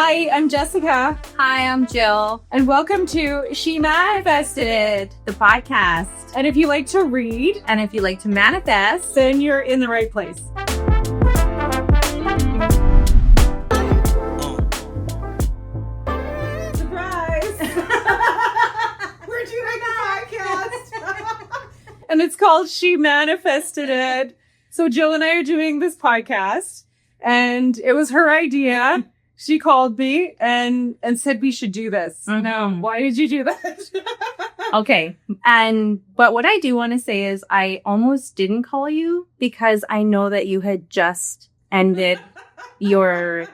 Hi, I'm Jessica, Hi, I'm Jill, and welcome to She Manifested, the podcast. And if you like to read, And if you like to manifest, then you're in the right place. Surprise! We're doing a podcast. And it's called She Manifested It. So Jill and I are doing this podcast, and it was her idea. She called me and said we should do this. Mhm. Now, why did you do that? okay. But what I do want to say is I almost didn't call you because I know that you had just ended your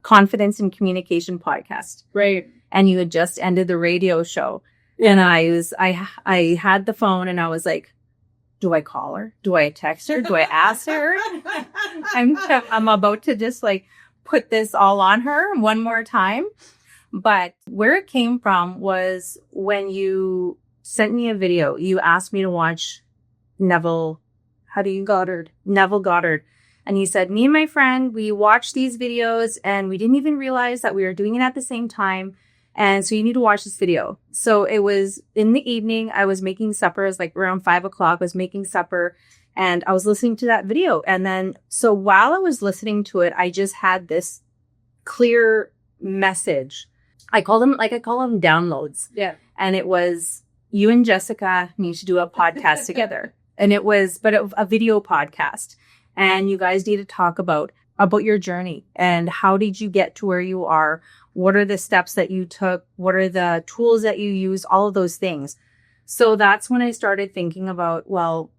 confidence and communication podcast. Right. And you had just ended the radio show. And I had the phone and I was like, do I call her? Do I text her? Do I ask her? I'm about to just like put this all on her one more time. But where it came from was when you sent me a video, you asked me to watch Neville Goddard. And he said, me and my friend, we watched these videos and we didn't even realize that we were doing it at the same time. And so you need to watch this video. So it was in the evening. I was making supper. It was like around 5 o'clock. I was making supper and I was listening to that video. And then, so while I was listening to it, I just had this clear message. I call them downloads. Yeah. And it was, you and Jessica need to do a podcast together. And it was, a video podcast. And you guys need to talk about your journey and how did you get to where you are? What are the steps that you took? What are the tools that you use? All of those things. So that's when I started thinking about, well,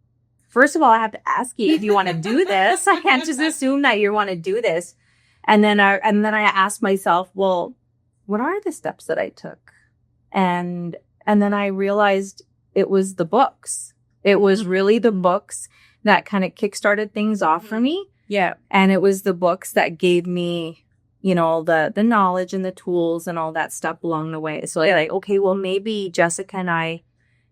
first of all, I have to ask you if you want to do this. I can't just assume that you want to do this. And then I asked myself, well, what are the steps that I took? And then I realized it was the books. It was really the books that kind of kickstarted things off for me. Yeah. And it was the books that gave me, the knowledge and the tools and all that stuff along the way. So like, okay, well, maybe Jessica and I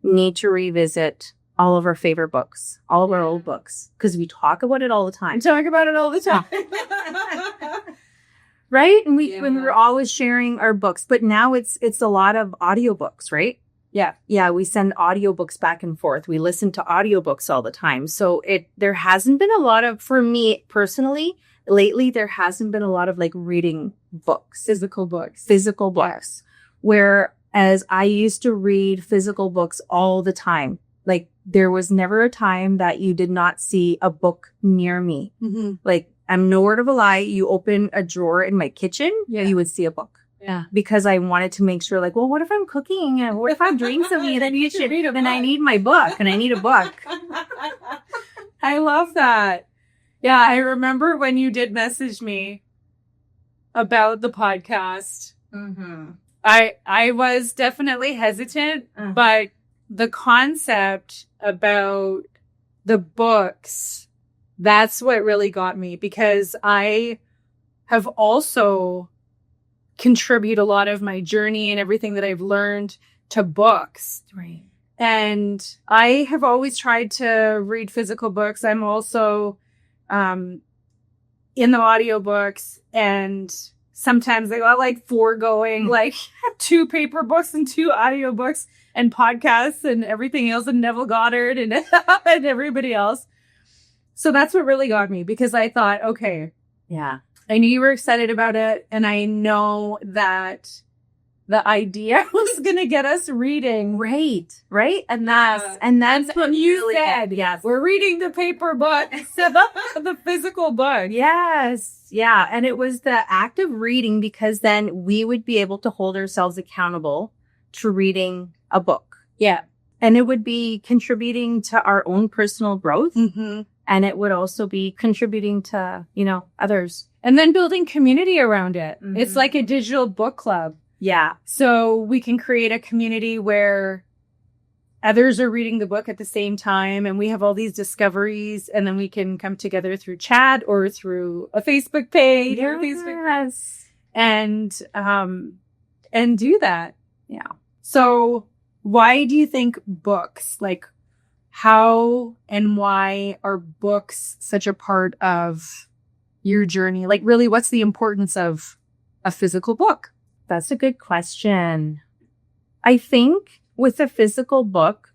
need to revisit all of our favorite books, all of our old books, because we talk about it all the time. I talk about it all the time. Right? And when we're always sharing our books, but now it's a lot of audiobooks, right? Yeah. Yeah, we send audiobooks back and forth. We listen to audiobooks all the time. So there hasn't been a lot of, for me personally, lately, there hasn't been a lot of like reading books. Physical books. Whereas I used to read physical books all the time. Like there was never a time that you did not see a book near me. Mm-hmm. Like I'm no word of a lie. You open a drawer in my kitchen, you would see a book. Yeah. Because I wanted to make sure like, well, what if I'm cooking and what if I'm doing something and then I need my book and I need a book. I love that. Yeah, I remember when you did message me about the podcast. Mm-hmm. I was definitely hesitant, but the concept about the books, that's what really got me because I have also contributed a lot of my journey and everything that I've learned to books. Right. And I have always tried to read physical books. I'm also in the audiobooks, and sometimes I like foregoing like 2 paper books and 2 audiobooks and podcasts and everything else and Neville Goddard and, and everybody else. So that's what really got me because I thought, okay, yeah, I knew you were excited about it. And I know that the idea was going to get us reading. Right. And that's what you really said. Yes. We're reading the paper book, the physical book. Yes. Yeah. And it was the act of reading because then we would be able to hold ourselves accountable to reading a book. Yeah. And it would be contributing to our own personal growth. Mm-hmm. And it would also be contributing to, others. And then building community around it. Mm-hmm. It's like a digital book club. Yeah. So we can create a community where others are reading the book at the same time and we have all these discoveries and then we can come together through chat or through a Facebook page or Facebook and do that. Yeah. So why do you think books, like how and why are books such a part of your journey? Like really, what's the importance of a physical book? That's a good question. I think with a physical book,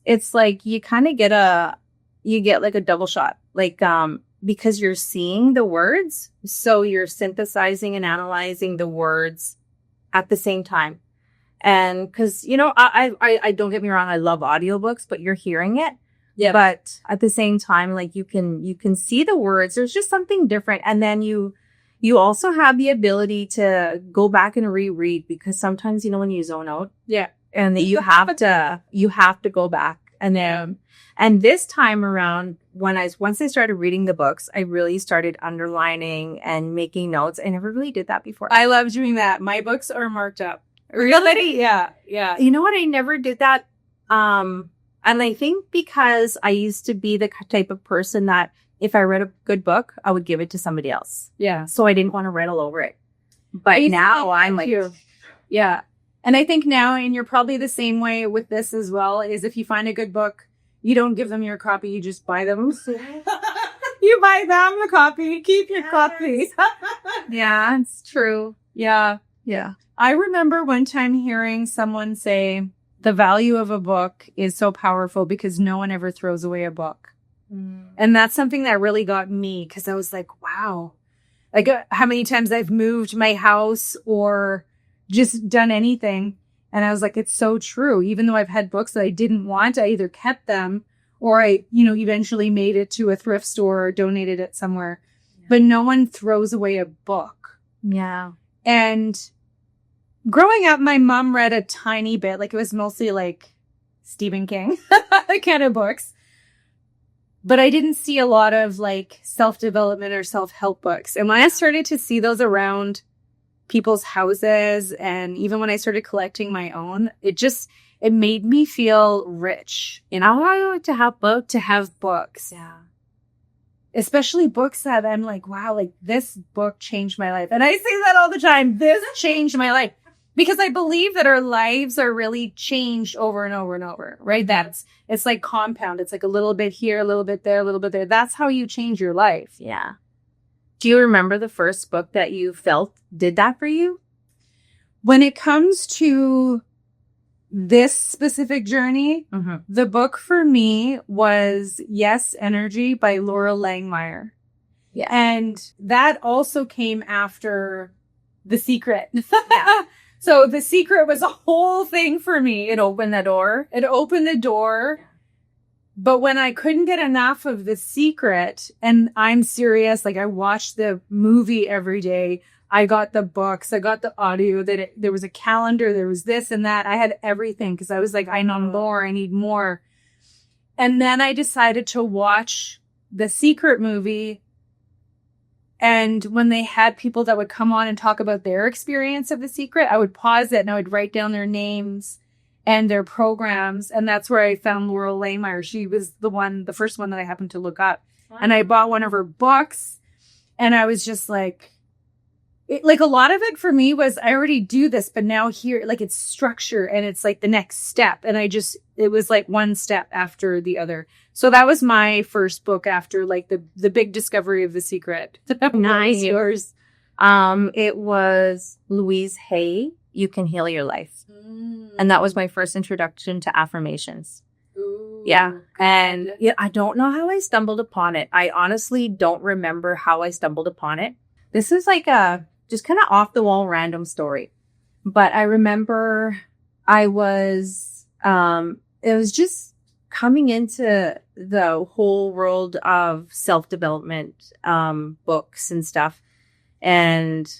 it's like you kind of get like a double shot, like, because you're seeing the words. So you're synthesizing and analyzing the words at the same time. And cause I don't get me wrong. I love audiobooks, but you're hearing it. Yeah. But at the same time, like you can see the words. There's just something different. And then you also have the ability to go back and reread, because sometimes, when you zone out. Yeah. And you have to go back. And this time around, once I started reading the books, I really started underlining and making notes. I never really did that before. I love doing that. My books are marked up. Really? Yeah. Yeah. You know what? I never did that. And I think because I used to be the type of person that if I read a good book, I would give it to somebody else. Yeah. So I didn't want to read all over it. But now I'm like, yeah. And I think now, and you're probably the same way with this as well, is if you find a good book, you don't give them your copy, you just buy them. You buy them a copy, keep your copy. Yeah, it's true. Yeah. Yeah. I remember one time hearing someone say the value of a book is so powerful because no one ever throws away a book. And that's something that really got me, because I was like, wow, like how many times I've moved my house or just done anything. And I was like, it's so true. Even though I've had books that I didn't want, I either kept them or I, eventually made it to a thrift store or donated it somewhere. Yeah. But no one throws away a book. Yeah. And growing up, my mom read a tiny bit. Like it was mostly like Stephen King kind of books. But I didn't see a lot of like self-development or self-help books. And when I started to see those around people's houses, and even when I started collecting my own, it made me feel rich. I like to have books. To have books. Yeah. Especially books that I'm like, wow, like this book changed my life. And I say that all the time. This changed my life. Because I believe that our lives are really changed over and over and over, right? It's like compound. It's like a little bit here, a little bit there, a little bit there. That's how you change your life. Yeah. Do you remember the first book that you felt did that for you? When it comes to this specific journey, the book for me was Yes Energy by Laura Langmeyer. Yeah. And that also came after The Secret. Yeah. So The Secret was a whole thing for me. It opened the door. But when I couldn't get enough of The Secret, and I'm serious, like I watched the movie every day. I got the books, I got the audio, there was a calendar, there was this and that. I had everything because I was like, I know more, I need more. And then I decided to watch The Secret movie. And when they had people that would come on and talk about their experience of The Secret, I would pause it and I would write down their names and their programs. And that's where I found Laura Langmeyer. She was the first one that I happened to look up. Wow. And I bought one of her books and I was just like, a lot of it for me was I already do this, but now here, like it's structure and it's like the next step. And it was like one step after the other. So that was my first book after like the big discovery of The Secret. Nice. Yours. It was Louise Hay, You Can Heal Your Life. And that was my first introduction to affirmations. Ooh. Yeah. And I don't know how I stumbled upon it. I honestly don't remember how I stumbled upon it. This is like a just kind of off the wall random story. But I remember it was just coming into the whole world of self-development books and stuff. And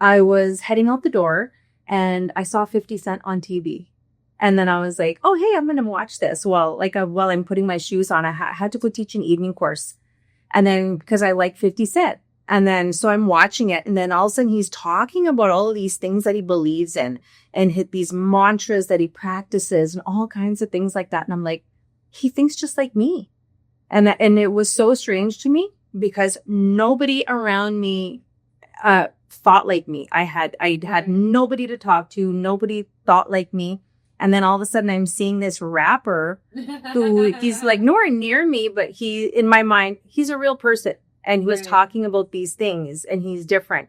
I was heading out the door and I saw 50 Cent on TV. And then I was like, oh, hey, I'm going to watch this. While I'm putting my shoes on, I had to go teach an evening course. And then because I like 50 Cent. And then, so I'm watching it. And then all of a sudden he's talking about all of these things that he believes in and these mantras that he practices and all kinds of things like that. And I'm like, he thinks just like me. And it was so strange to me because nobody around me, thought like me. I had nobody to talk to. Nobody thought like me. And then all of a sudden I'm seeing this rapper who he's like nowhere near me, but in my mind, he's a real person. And he was talking about these things and he's different.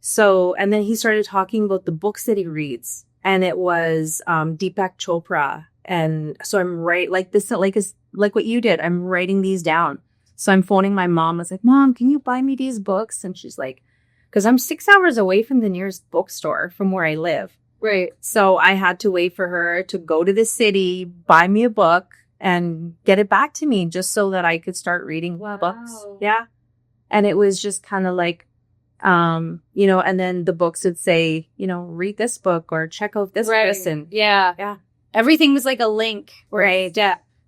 So, and then he started talking about the books that he reads, and it was Deepak Chopra. And so I'm like what you did. I'm writing these down. So I'm phoning my mom. I was like, Mom, can you buy me these books? And she's like, because I'm 6 hours away from the nearest bookstore from where I live. Right. So I had to wait for her to go to the city, buy me a book, and get it back to me just so that I could start reading books. Yeah. And it was just kind of like, you know, and then the books would say, you know, read this book or check out this person. Yeah. Yeah. Everything was like a link. Right.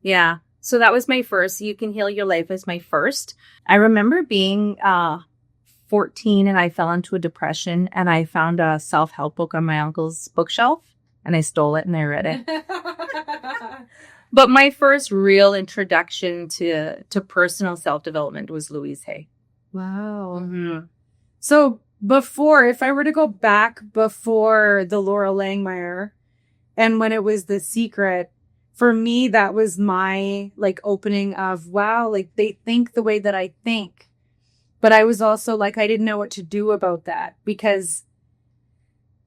Yeah. So that was my first. You Can Heal Your Life was my first. I remember being 14 and I fell into a depression and I found a self-help book on my uncle's bookshelf and I stole it and I read it. But my first real introduction to personal self-development was Louise Hay. Wow. Mm-hmm. So before, if I were to go back before the Laura Langmeyer and when it was The Secret, for me, that was my like opening of, wow, like they think the way that I think. But I was also like, I didn't know what to do about that because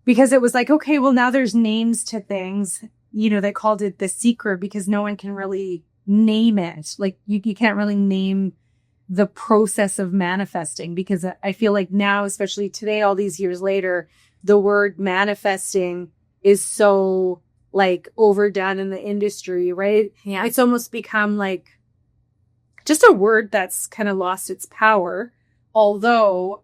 it was like, okay, well, now there's names to things, you know, they called it The Secret because no one can really name it. Like you can't really name the process of manifesting because I feel like now, especially today, all these years later, the word manifesting is so like overdone in the industry, right? Yeah. It's almost become like just a word that's kind of lost its power. Although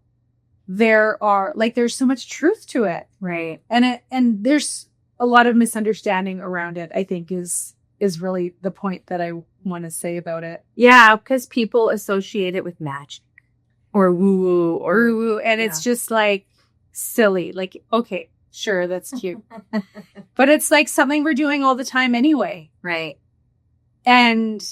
there's so much truth to it. Right. And there's a lot of misunderstanding around it, I think is really the point that I want to say about it. Yeah, because people associate it with magic or woo-woo and it's just like silly. Like, okay, sure, that's cute. But it's like something we're doing all the time anyway. Right. And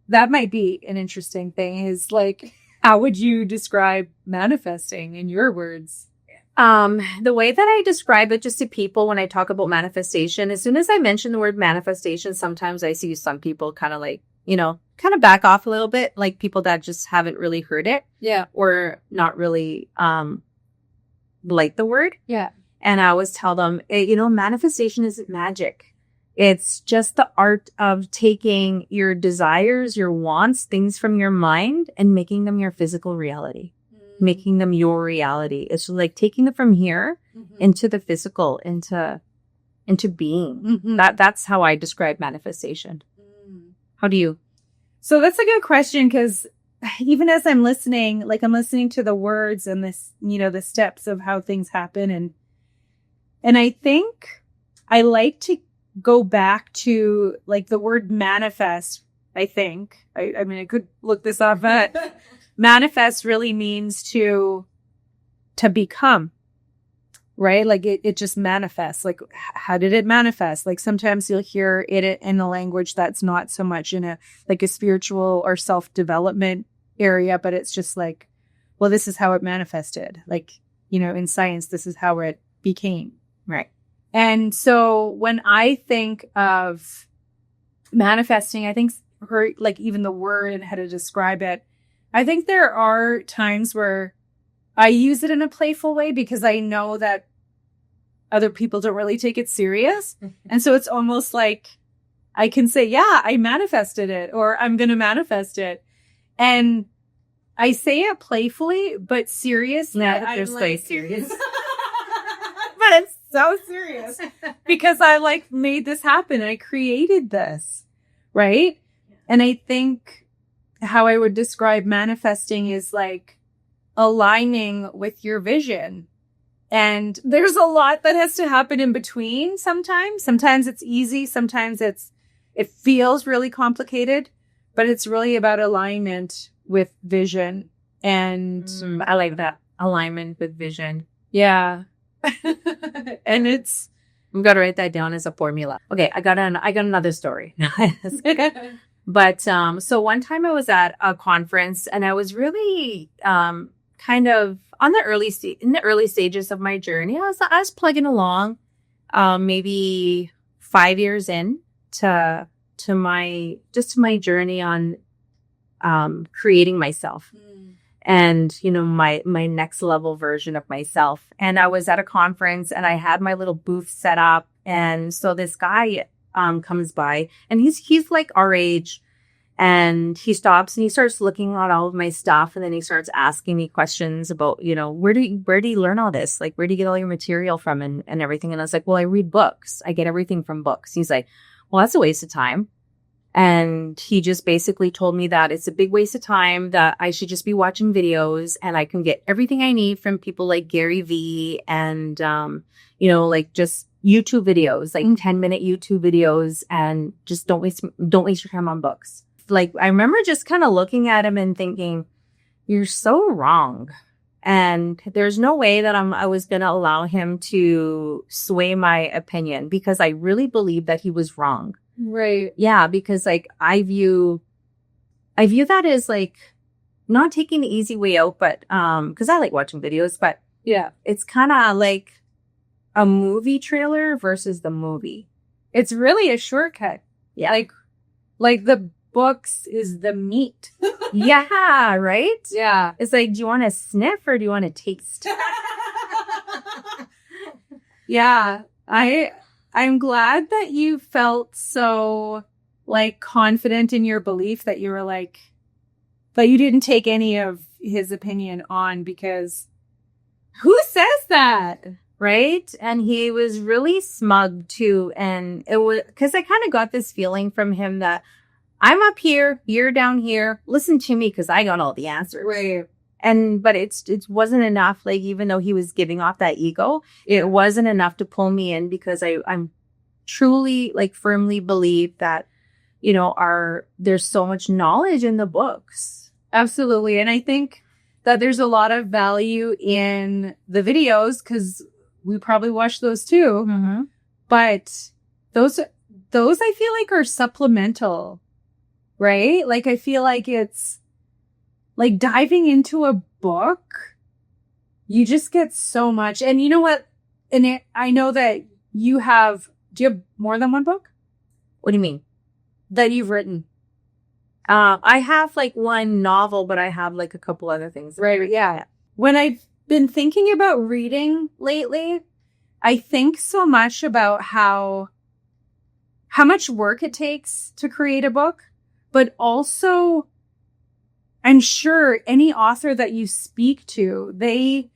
that might be an interesting thing is like, how would you describe manifesting in your words? The way that I describe it just to people when I talk about manifestation, as soon as I mention the word manifestation, sometimes I see some people kind of like, you know, kind of back off a little bit, like people that just haven't really heard it. Yeah. Or not really, like the word. Yeah. And I always tell them, you know, manifestation isn't magic. It's just the art of taking your desires, your wants, things from your mind and making them your physical reality. Making them your reality. It's like taking them from here into the physical, into being. Mm-hmm. That's how I describe manifestation. How do you? So that's a good question because even as I'm listening, like I'm listening to the words and this, you know, the steps of how things happen. And I think I like to go back to like the word manifest. I think, I mean, I could look this up, but manifest really means to become, right? Like it just manifests. Like, how did it manifest? Like sometimes you'll hear it in a language that's not so much in a spiritual or self-development area, but it's just like, well, this is how it manifested. Like, you know, in science, this is how it became. Right. And so when I think of manifesting, I think like even the word and how to describe it, I think there are times where I use it in a playful way because I know that other people don't really take it serious. And so it's almost like I can say, yeah, I manifested it or I'm going to manifest it. And I say it playfully, but seriously. Yeah, they're so serious. But it's so serious because I like made this happen. I created this. Right. And I think how I would describe manifesting is like aligning with your vision. And there's a lot that has to happen in between sometimes. Sometimes it's easy. Sometimes it feels really complicated, but it's really about alignment with vision. And I like that. Alignment with vision. Yeah. And I'm going to write that down as a formula. Okay. I got another story. But, so one time I was at a conference and I was really, kind of on the in the early stages of my journey. I was plugging along, maybe 5 years in to my journey on, creating myself. and, you know, my next level version of myself. And I was at a conference and I had my little booth set up. And so this guy comes by, and he's like our age, and he stops and he starts looking at all of my stuff, and then he starts asking me questions about, you know, where do you learn all this? Like, where do you get all your material from and everything? And I was like, well, I read books. I get everything from books. He's like, well, that's a waste of time. And he just basically told me that it's a big waste of time, that I should just be watching videos and I can get everything I need from people like Gary Vee and, you know, like just YouTube videos, like 10-minute YouTube videos, and just don't waste your time on books. Like, I remember just kind of looking at him and thinking, you're so wrong. And there's no way that I was going to allow him to sway my opinion, because I really believe that he was wrong. Right. Yeah. Because like, I view that as like not taking the easy way out, but, cause I like watching videos, but Yeah. it's kind of like a movie trailer versus the movie. It's really a shortcut. Yeah. Like the books is the meat. Yeah. Right. Yeah. It's like, do you want to sniff or do you want to taste? Yeah. I'm glad that you felt so like confident in your belief that you were like, but you didn't take any of his opinion on, because who says that? Right. And he was really smug too. And it was because I kind of got this feeling from him that I'm up here, you're down here. Listen to me, because I got all the answers. Right. But it wasn't enough. Like, even though he was giving off that ego, it wasn't enough to pull me in, because I'm truly, like, firmly believe that, you know, there's so much knowledge in the books. Absolutely. And I think that there's a lot of value in the videos, because we probably watch those too. Mm-hmm. But those I feel like are supplemental, right? Like, I feel like it's like diving into a book, you just get so much. And you know what? And I know that do you have more than one book What do you mean? that you've written? I have like one novel, but I have like a couple other things. Right. Yeah. When I've been thinking about reading lately, I think so much about how much work it takes to create a book, but also I'm sure any author that you speak to, they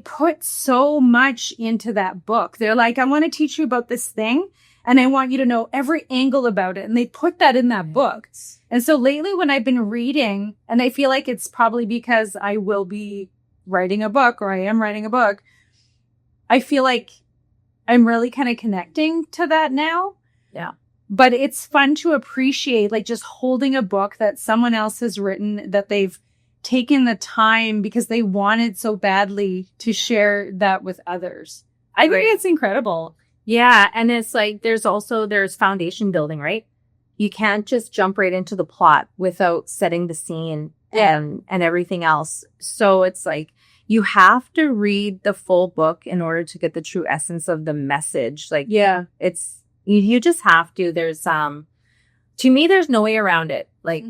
put so much into that book. They're like, I want to teach you about this thing, and I want you to know every angle about it. And they put that in that book. And so lately when I've been reading, and I feel like it's probably because I will be writing a book, or I am writing a book, I feel like I'm really kind of connecting to that now. Yeah. But it's fun to appreciate, like, just holding a book that someone else has written, that they've taken the time because they wanted so badly to share that with others. I think it's incredible. Yeah. And it's like, there's foundation building, right? You can't just jump right into the plot without setting the scene and everything else. So it's like, you have to read the full book in order to get the true essence of the message. Like, Yeah. it's, you just have to. There's, to me, there's no way around it. Like,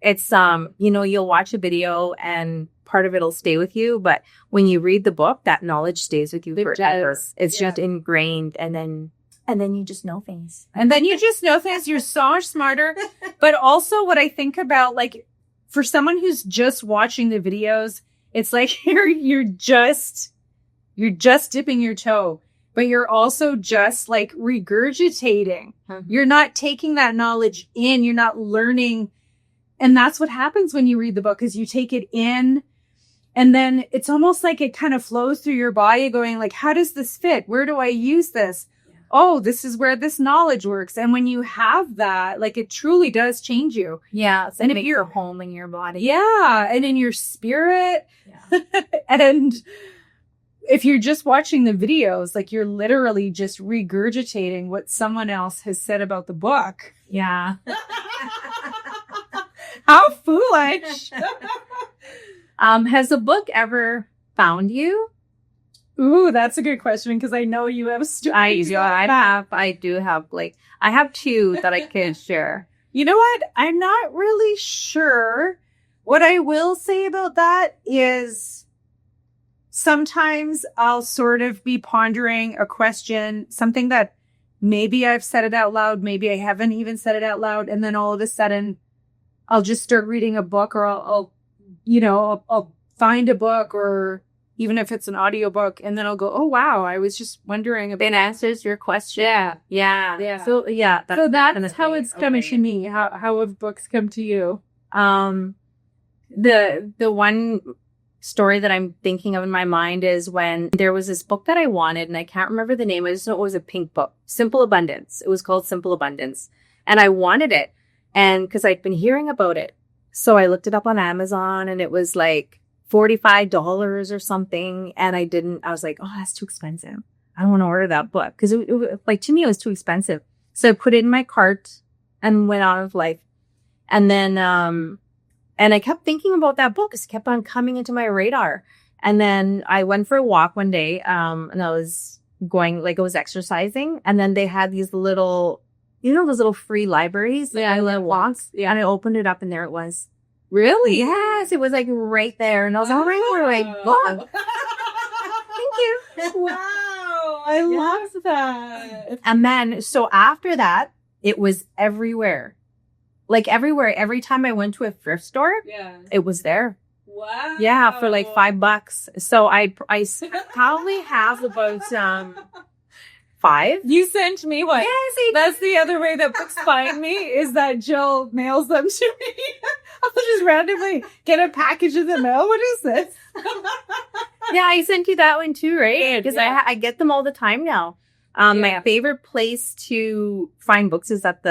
it's, you know, you'll watch a video and part of it'll stay with you. But when you read the book, that knowledge stays with you forever. It's just ingrained. And then you just know things. And then you just know things. You're so much smarter. But also what I think about, like, for someone who's just watching the videos, it's like you're just dipping your toe, but you're also just like regurgitating. You're not taking that knowledge in. You're not learning. And that's what happens when you read the book, is you take it in, and then it's almost like it kind of flows through your body, going like, how does this fit? Where do I use this? Oh, this is where this knowledge works. And when you have that, like, it truly does change you. Yeah. And And if if you're- you're home in your body. Yeah. And in your spirit. Yeah. And if you're just watching the videos, like, you're literally just regurgitating what someone else has said about the book. Yeah. How foolish. Has a book ever found you? Ooh, that's a good question, because I know you have stories. I do have, like, I have two that I can share. You know what? I'm not really sure What I will say about that is sometimes I'll sort of be pondering a question, something that maybe I've said it out loud, maybe I haven't even said it out loud. And then all of a sudden I'll just start reading a book, or I'll find a book, or even if it's an audiobook, and then I'll go, oh, wow, I was just wondering about It answers your question. Yeah. Yeah. So yeah. So that's how it's coming to me. How have books come to you? The one story that I'm thinking of in my mind is when there was this book that I wanted, and I can't remember the name. I just know it was a pink book, Simple Abundance. It was called Simple Abundance, and I wanted it, and because I'd been hearing about it, so I looked it up on Amazon, and it was like $45 or something, and I was like, oh, that's too expensive. I don't want to order that book because like to me it was too expensive. So I put it in my cart and went out of life, and then and I kept thinking about that book. It kept on coming into my radar. And then I went for a walk one day, and I was going, like I was exercising. And then they had these little, those little free libaries. Yeah, little walks. Yeah. And I opened it up and there it was. Really? Yes. It was like right there. And I was all right, like, book. Thank you. Wow. I love that. And then, so after that, it was everywhere. Like everywhere, every time I went to a thrift store, it was there. Wow. Yeah, for like $5. So I probably have about 5. You sent me one. Yes, that's the other way that books find me, is that Jill mails them to me. I'll just randomly get a package in the mail. What is this? Yeah, I sent you that one too, right? Because I get them all the time now. My favorite place to find books is at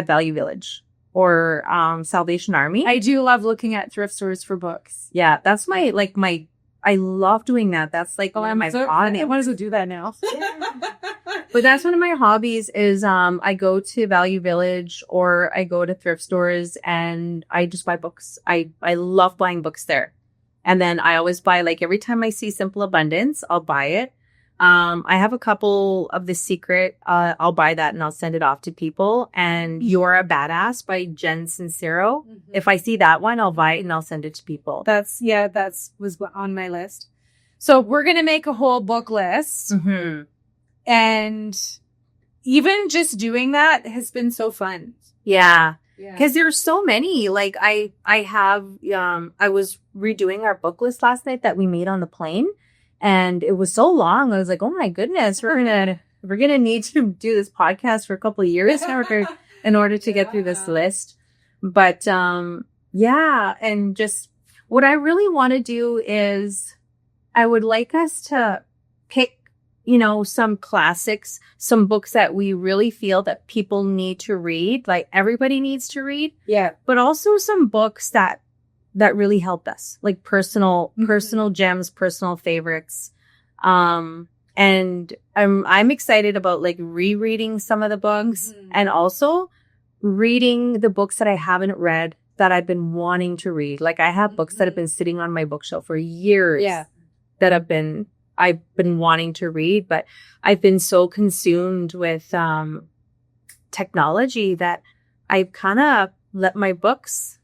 Value Village or Salvation Army. I do love looking at thrift stores for books. Yeah, that's I love doing that. That's like one of my hobbies. I want to do that now. But that's one of my hobbies is I go to Value Village or I go to thrift stores and I just buy books. I love buying books there. And then I always buy, like every time I see Simple Abundance, I'll buy it. I have a couple of The Secret. I'll buy that and I'll send it off to people. And You're a Badass by Jen Sincero. Mm-hmm. If I see that one, I'll buy it and I'll send it to people. That's was on my list. So we're going to make a whole book list. Mm-hmm. And even just doing that has been so fun. Yeah. Because there's so many. Like I was redoing our book list last night that we made on the plane. And it was so long. I was like, oh my goodness, we're gonna need to do this podcast for a couple of years in order to get through this list. But and just what I really want to do is I would like us to pick, some classics, some books that we really feel that people need to read, like everybody needs to read. Yeah. But also some books that really helped us, like personal gems, personal favorites. And I'm excited about like rereading some of the books and also reading the books that I haven't read that I've been wanting to read. Like I have books that have been sitting on my bookshelf for years that I've been wanting to read, but I've been so consumed with technology that I've kind of let my books,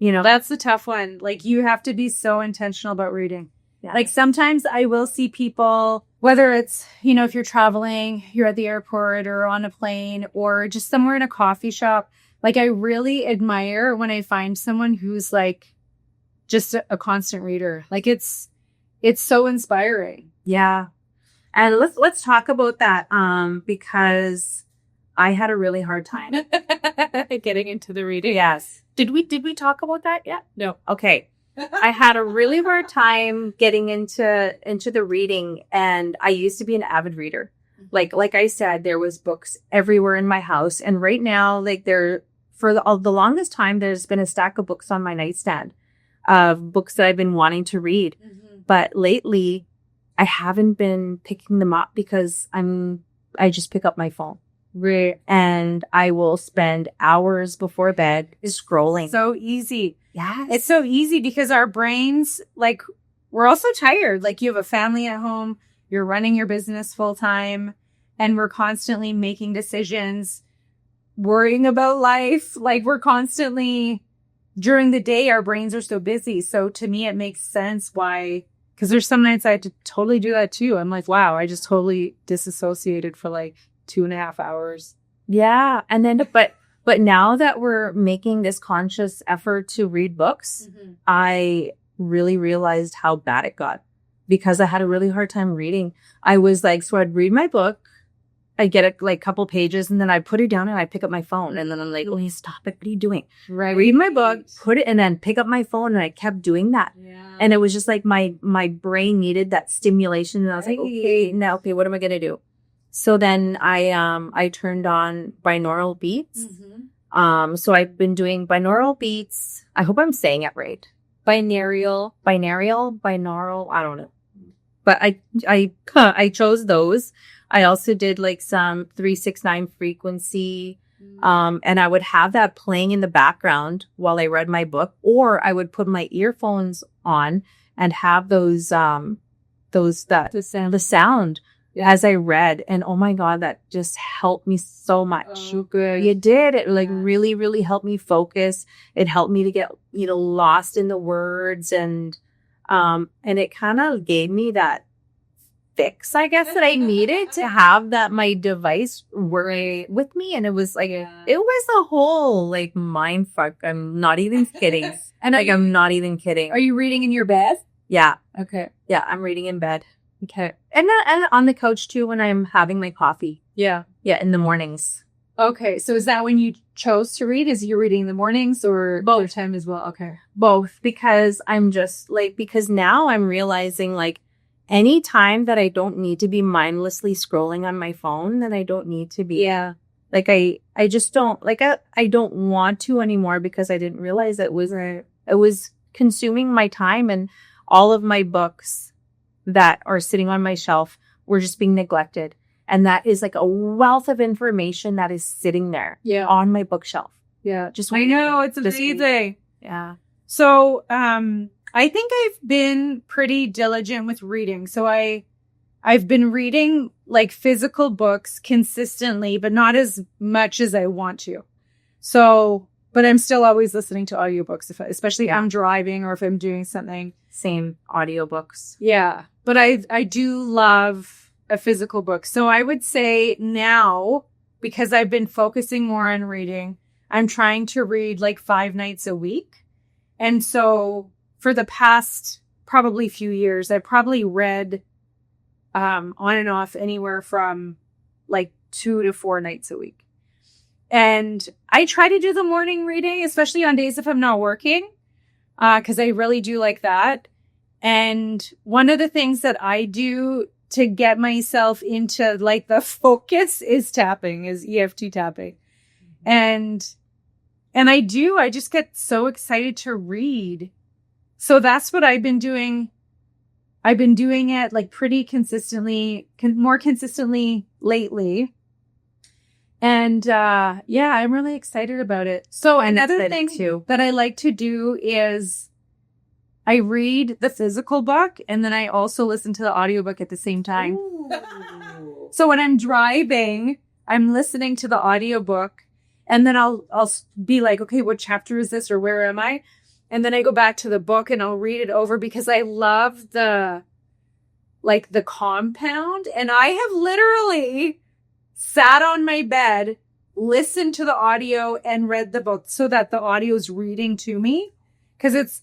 That's the tough one. Like you have to be so intentional about reading. Yeah. Like sometimes I will see people, whether it's, if you're traveling, you're at the airport or on a plane or just somewhere in a coffee shop. Like I really admire when I find someone who's like just a constant reader. Like it's so inspiring. Yeah. And let's talk about that. Because I had a really hard time getting into the reading. Yes. Did we talk about that yet? No. Okay. I had a really hard time getting into the reading, and I used to be an avid reader. Like I said, there was books everywhere in my house, and right now, like for the longest time, there's been a stack of books on my nightstand of books that I've been wanting to read. Mm-hmm. But lately, I haven't been picking them up because I just pick up my phone. And I will spend hours before bed scrolling. So easy. Yes. It's so easy because our brains, like, we're also tired. Like, you have a family at home, you're running your business full time, and we're constantly making decisions, worrying about life. Like, we're constantly during the day, our brains are so busy. So to me, it makes sense why, because there's some nights I had to totally do that too. I'm like, wow, I just totally disassociated for like 2.5 hours. Yeah. And then, but now that we're making this conscious effort to read books, I really realized how bad it got because I had a really hard time reading. I was like, so I'd read my book. I'd get a couple pages and then I'd put it down and I'd pick up my phone. And then I'm like, oh, stop it. What are you doing? Right. Read my book, put it, and then pick up my phone. And I kept doing that. Yeah. And it was just like my brain needed that stimulation. And I was like, okay, what am I going to do? So then I turned on binaural beats. So I've been doing binaural beats. I hope I'm saying it right. Binaural, I don't know. But I chose those. I also did like some 369 frequency. And I would have that playing in the background while I read my book, or I would put my earphones on and have the sound as I read. And oh my God, that just helped me so much. Oh, good. It did. It really, really helped me focus. It helped me to get, lost in the words and it kind of gave me that fix, I guess, that I needed to have that my device work with me. And it was like, it was a whole like mind fuck. I'm not even kidding. And I'm not even kidding. Are you reading in your bed? Yeah. Okay. Yeah. I'm reading in bed. Okay. And on the couch too, when I'm having my coffee. Yeah. Yeah. In the mornings. Okay. So is that when you chose to read? Is you reading in the mornings or both other time as well? Okay. Both, because I'm just like, because now I'm realizing like, any time that I don't need to be mindlessly scrolling on my phone, then I don't need to be. Yeah. Like I just don't like I don't want to anymore because I didn't realize it was consuming my time, and all of my books that are sitting on my shelf were just being neglected. And that is like a wealth of information that is sitting there on my bookshelf. Yeah. I know, it's amazing. Yeah. So, I think I've been pretty diligent with reading. So I've been reading like physical books consistently, but not as much as I want to. So, but I'm still always listening to audiobooks, especially if I'm driving or if I'm doing something. Same, audiobooks. Yeah. But I do love a physical book. So I would say now, because I've been focusing more on reading, I'm trying to read like 5 nights a week. And so for the past probably few years, I probably read on and off anywhere from like 2 to 4 nights a week. And I try to do the morning reading, especially on days if I'm not working, because I really do like that. And one of the things that I do to get myself into like the focus is EFT tapping. And I just get so excited to read. So that's what I've been doing. I've been doing it like pretty consistently, more consistently lately. And I'm really excited about it. So another thing too that I like to do is I read the physical book and then I also listen to the audiobook at the same time. So when I'm driving, I'm listening to the audiobook and then I'll be like, okay, what chapter is this or where am I? And then I go back to the book and I'll read it over because I love the compound. And I have literally sat on my bed, listened to the audio and read the book so that the audio is reading to me. Cause it's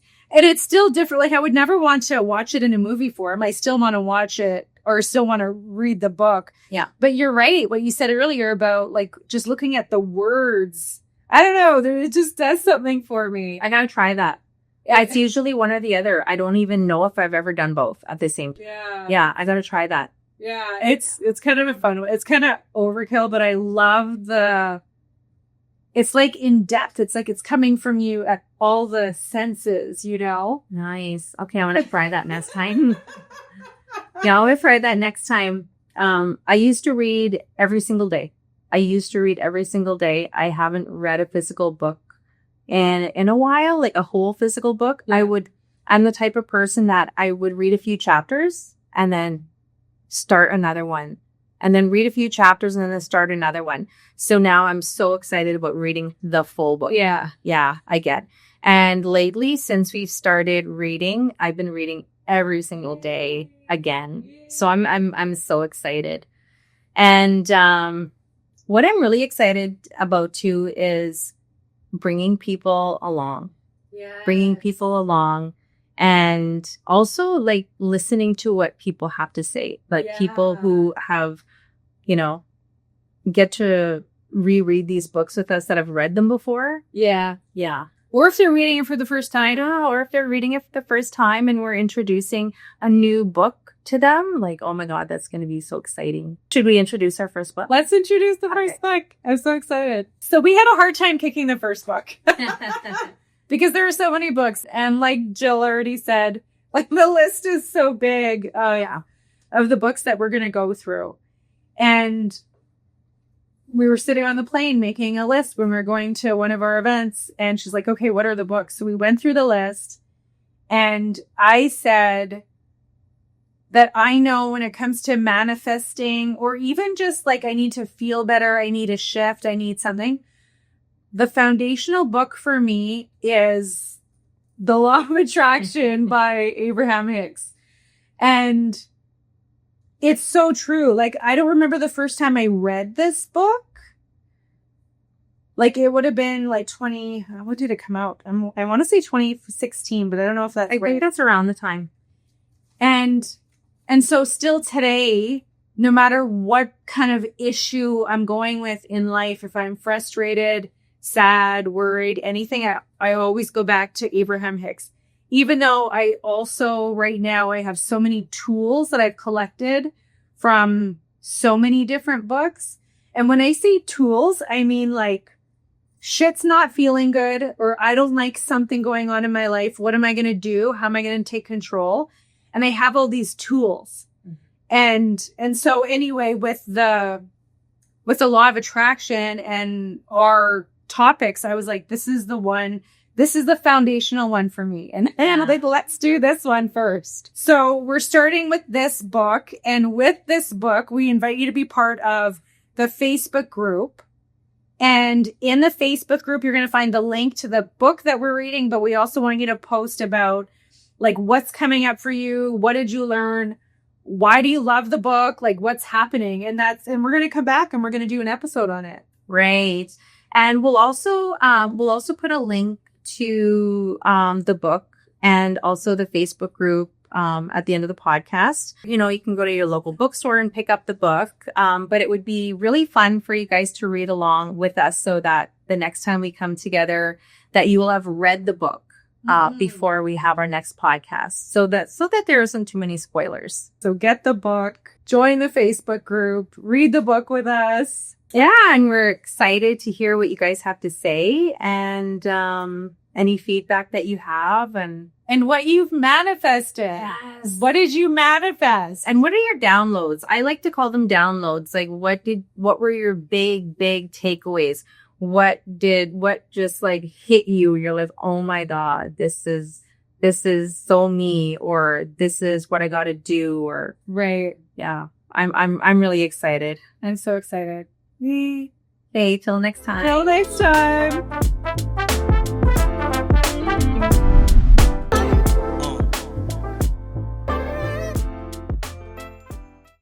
still different. Like I would never want to watch it in a movie form. I still want to watch it or still want to read the book. Yeah. But you're right. What you said earlier about like just looking at the words. I don't know. It just does something for me. I gotta try that. It's usually one or the other. I don't even know if I've ever done both at the same time. Yeah, I gotta try that. Yeah, it's kind of a fun one. It's kind of overkill, but I love it's like in depth. It's like it's coming from you at all the senses, you know? Nice. Okay, I'm gonna try that next time. Yeah, I'll try that next time. I used to read every single day. I haven't read a physical book in a while, like a whole physical book. Yeah. I'm the type of person that I would read a few chapters and then start another one and then read a few chapters and then start another one. So now I'm so excited about reading the full book. Yeah. Yeah, I get. And lately, since we've started reading, I've been reading every single day again. So I'm so excited. And what I'm really excited about too is bringing people along. Bringing people along, and also like listening to what people have to say, like people who have, you know, get to reread these books with us that have read them before. Yeah. Or if they're reading it for the first time, or if they're reading it for the first time and we're introducing a new book to them, like, oh my God, that's going to be so exciting. Should we introduce our first book? Let's introduce the first book. I'm so excited. So we had a hard time picking the first book. Because there are so many books. And like Jill already said, like the list is so big. Of the books that we're going to go through. And we were sitting on the plane making a list when we were going to one of our events. And she's like, okay, what are the books? So we went through the list. And I said that I know when it comes to manifesting, or even just like I need to feel better, I need a shift, I need something. The foundational book for me is The Law of Attraction by Abraham Hicks. And it's so true. Like, I don't remember the first time I read this book. Like, it would have been like what did it come out? I want to say 2016, but I don't know if that's right. I think that's around the time. And so still today, no matter what kind of issue I'm going with in life, if I'm frustrated, sad, worried, anything, I always go back to Abraham Hicks. Even though I also, right now, I have so many tools that I've collected from so many different books. And when I say tools, I mean like, shit's not feeling good, or I don't like something going on in my life. What am I going to do? How am I going to take control? And I have all these tools. And so anyway, with the Law of Attraction and our topics, I was like, this is the one, this is the foundational one for me. And like, let's do this one first. So we're starting with this book. And with this book, we invite you to be part of the Facebook group. And in the Facebook group, you're going to find the link to the book that we're reading. But we also want you to post about like what's coming up for you. What did you learn? Why do you love the book? Like what's happening? And we're going to come back and we're going to do an episode on it. Right. And we'll also put a link to the book and also the Facebook group at the end of the podcast. You know, you can go to your local bookstore and pick up the book. But it would be really fun for you guys to read along with us so that the next time we come together, that you will have read the book before we have our next podcast, so that there isn't too many spoilers. So get the book, join the Facebook group, read the book with us. Yeah, and we're excited to hear what you guys have to say and any feedback that you have and what you've manifested. Yes. What did you manifest? And what are your downloads? I like to call them downloads. Like what were your big takeaways? What just like hit you? You're like, oh my God, this is so me, or this is what I got to do, or right. Yeah. I'm really excited. I'm so excited. Hey, till next time. Till next time.